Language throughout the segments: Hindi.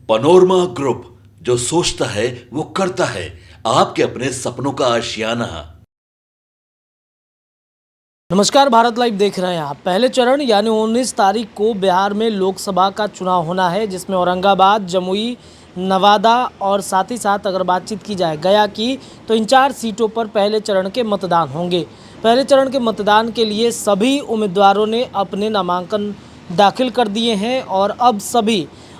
पनोरमा ग्रुप, जो सोचता है वो करता है। आपके अपने सपनों का आशियाना। नमस्कार, भारत लाइव देख रहे हैं आप। पहले चरण यानी 19 तारीख को बिहार में लोकसभा का चुनाव होना है, जिसमें औरंगाबाद, जमुई, नवादा और साथ ही साथ अगर बातचीत की जाए गया की, तो इन 4 सीटों पर पहले चरण के मतदान होंगे। पहले चरण के मतदान के लिए सभी उम्मीदवारों ने अपने नामांकन दाखिल कर दिए हैं और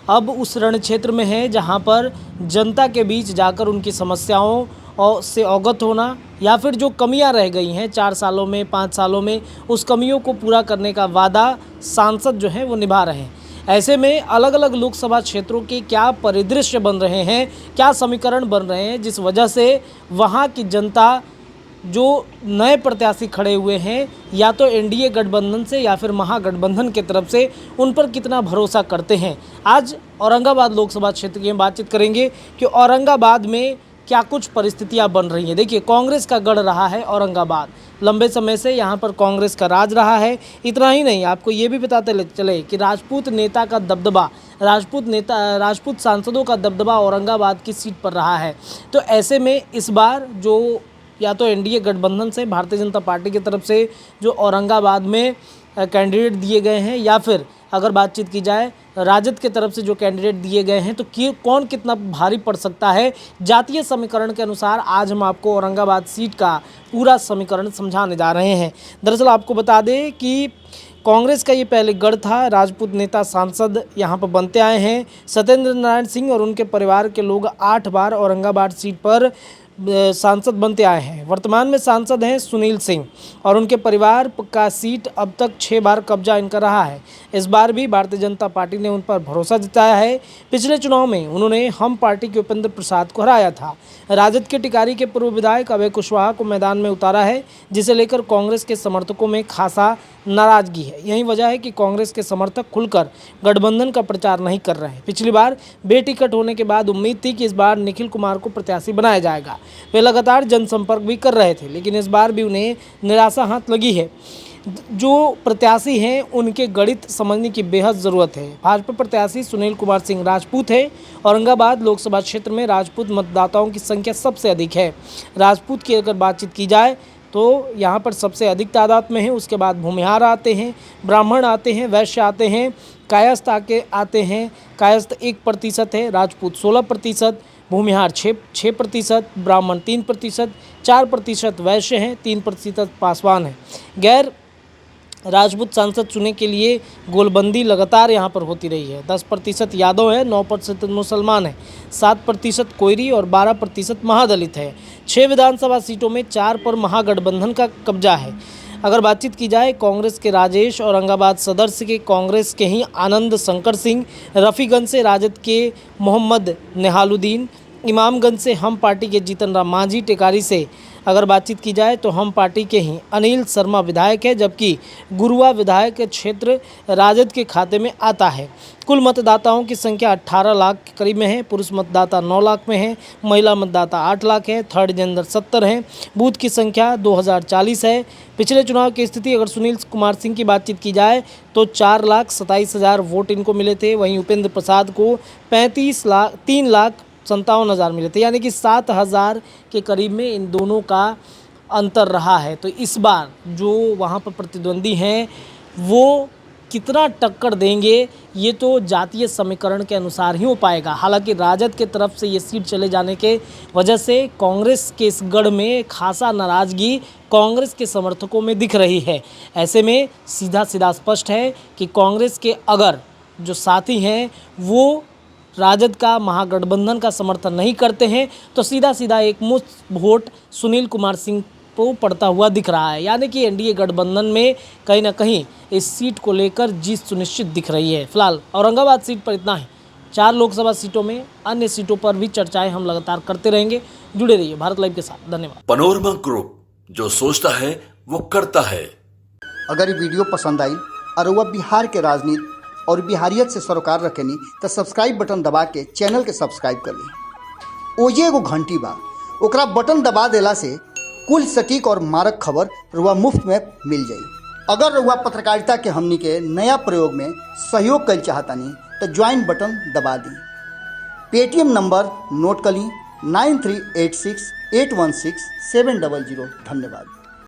अब उस रण क्षेत्र में हैं जहां पर जनता के बीच जाकर उनकी समस्याओं और से अवगत होना या फिर जो कमियां रह गई हैं 4 सालों में, 5 सालों में, उस कमियों को पूरा करने का वादा सांसद जो हैं वो निभा रहे हैं। ऐसे में अलग अलग लोकसभा क्षेत्रों के क्या परिदृश्य बन रहे हैं, क्या समीकरण बन रहे हैं, जिस वजह से वहाँ की जनता जो नए प्रत्याशी खड़े हुए हैं या तो एनडीए गठबंधन से या फिर महागठबंधन की तरफ से, उन पर कितना भरोसा करते हैं। आज औरंगाबाद लोकसभा क्षेत्र की हम बातचीत करेंगे कि औरंगाबाद में क्या कुछ परिस्थितियां बन रही हैं। देखिए, कांग्रेस का गढ़ रहा है औरंगाबाद, लंबे समय से यहाँ पर कांग्रेस का राज रहा है। इतना ही नहीं, आपको ये भी बताते चले कि राजपूत नेता का दबदबा, राजपूत सांसदों का दबदबा औरंगाबाद की सीट पर रहा है। तो ऐसे में इस बार जो या तो एनडीए गठबंधन से, भारतीय जनता पार्टी की तरफ से जो औरंगाबाद में कैंडिडेट दिए गए हैं, या फिर अगर बातचीत की जाए राजद की तरफ से जो कैंडिडेट दिए गए हैं, तो कौन कितना भारी पड़ सकता है जातीय समीकरण के अनुसार, आज हम आपको औरंगाबाद सीट का पूरा समीकरण समझाने जा रहे हैं। दरअसल आपको बता दें कि कांग्रेस का ये पहले गढ़ था। राजपूत नेता सांसद यहाँ पर बनते आए हैं। सत्येंद्र नारायण सिंह और उनके परिवार के लोग 8 बार औरंगाबाद सीट पर सांसद बनते आए हैं। वर्तमान में सांसद हैं सुनील सिंह और उनके परिवार का सीट अब तक 6 बार कब्जा इनका रहा है। इस बार भी भारतीय जनता पार्टी ने उन पर भरोसा जताया है। पिछले चुनाव में उन्होंने हम पार्टी के उपेंद्र प्रसाद को हराया था। राजद के टिकारी के पूर्व विधायक अभय कुशवाहा को मैदान में उतारा है, जिसे लेकर कांग्रेस के समर्थकों में खासा नाराजगी है। यही वजह है कि कांग्रेस के समर्थक खुलकर गठबंधन का प्रचार नहीं कर रहे हैं। पिछली बार बेटिकट होने के बाद उम्मीद थी कि इस बार निखिल कुमार को प्रत्याशी बनाया जाएगा। वे लगातार जनसंपर्क भी कर रहे थे, लेकिन इस बार भी उन्हें निराशा हाथ लगी है। जो प्रत्याशी हैं उनके गणित समझने की बेहद ज़रूरत है। भाजपा प्रत्याशी सुनील कुमार सिंह राजपूत है। औरंगाबाद लोकसभा क्षेत्र में राजपूत मतदाताओं की संख्या सबसे अधिक है। राजपूत की अगर बातचीत की जाए तो यहाँ पर सबसे अधिक तादाद में है। उसके बाद भूमिहार आते हैं, ब्राह्मण आते हैं, वैश्य आते हैं, कायस्थ आते हैं। कायस्थ 1% है, राजपूत 16%, भूमिहार 6%, ब्राह्मण 3%, 4% वैश्य हैं, 3% पासवान हैं। गैर राजपूत सांसद चुने के लिए गोलबंदी लगातार यहाँ पर होती रही है। 10% यादव है, 9% मुसलमान है, 7% कोयरी और 12% महादलित है। 6 विधानसभा सीटों में 4 पर महागठबंधन का कब्जा है। अगर बातचीत की जाए कांग्रेस के राजेश, औरंगाबाद सदर से के कांग्रेस के ही आनंद शंकर सिंह, रफ़ीगंज से राजद के मोहम्मद नेहालुद्दीन, इमामगंज से हम पार्टी के जीतन राम मांझी, टेकारी से अगर बातचीत की जाए तो हम पार्टी के ही अनिल शर्मा विधायक है, जबकि गुरुआ विधायक क्षेत्र राजद के खाते में आता है। कुल मतदाताओं की संख्या 18 लाख के करीब में है। पुरुष मतदाता 9 लाख में है, महिला मतदाता 8 लाख है, थर्ड जेंडर 70 है। बूथ की संख्या 2040 है। पिछले चुनाव की स्थिति अगर सुनील कुमार सिंह की बातचीत की जाए तो 4,27,000 वोट इनको मिले थे। वहीं उपेंद्र प्रसाद को 3,57,000 मिले थे, यानी कि 7,000 के करीब में इन दोनों का अंतर रहा है। तो इस बार जो वहाँ पर प्रतिद्वंदी हैं वो कितना टक्कर देंगे, ये तो जातीय समीकरण के अनुसार ही हो पाएगा। हालांकि राजद के तरफ से ये सीट चले जाने के वजह से कांग्रेस के इस गढ़ में खासा नाराज़गी कांग्रेस के समर्थकों में दिख रही है। ऐसे में सीधा स्पष्ट है कि कांग्रेस के अगर जो साथी हैं वो राजद का, महागठबंधन का समर्थन नहीं करते हैं, तो सीधा एक मुश्त वोट सुनील कुमार सिंह को पड़ता हुआ दिख रहा है। यानी कि एनडीए गठबंधन में कहीं ना कहीं इस सीट को लेकर जीत सुनिश्चित दिख रही है। फिलहाल औरंगाबाद सीट पर इतना ही। 4 लोकसभा सीटों में अन्य सीटों पर भी चर्चाएं हम लगातार करते रहेंगे। जुड़े रहिए भारत लाइव के साथ। धन्यवाद। पनोरमा ग्रुप, जो सोचता है वो करता है। अगर ये वीडियो पसंद आई और वह बिहार के राजनीति और बिहारियत से सरोकार रखेनी तो सब्सक्राइब बटन दबा के चैनल के सब्सक्राइब कर ली। ओजे एगो घंटी बा, ओकरा बटन दबा देला से कुल सटीक और मारक खबर रुआ मुफ्त में मिल जाई। अगर रुआ पत्रकारिता के हमनी के नया प्रयोग में सहयोग कर चाहतानी तो ज्वाइन बटन दबा दी। पेटीएम नंबर नोट कर ली 9386816700। धन्यवाद।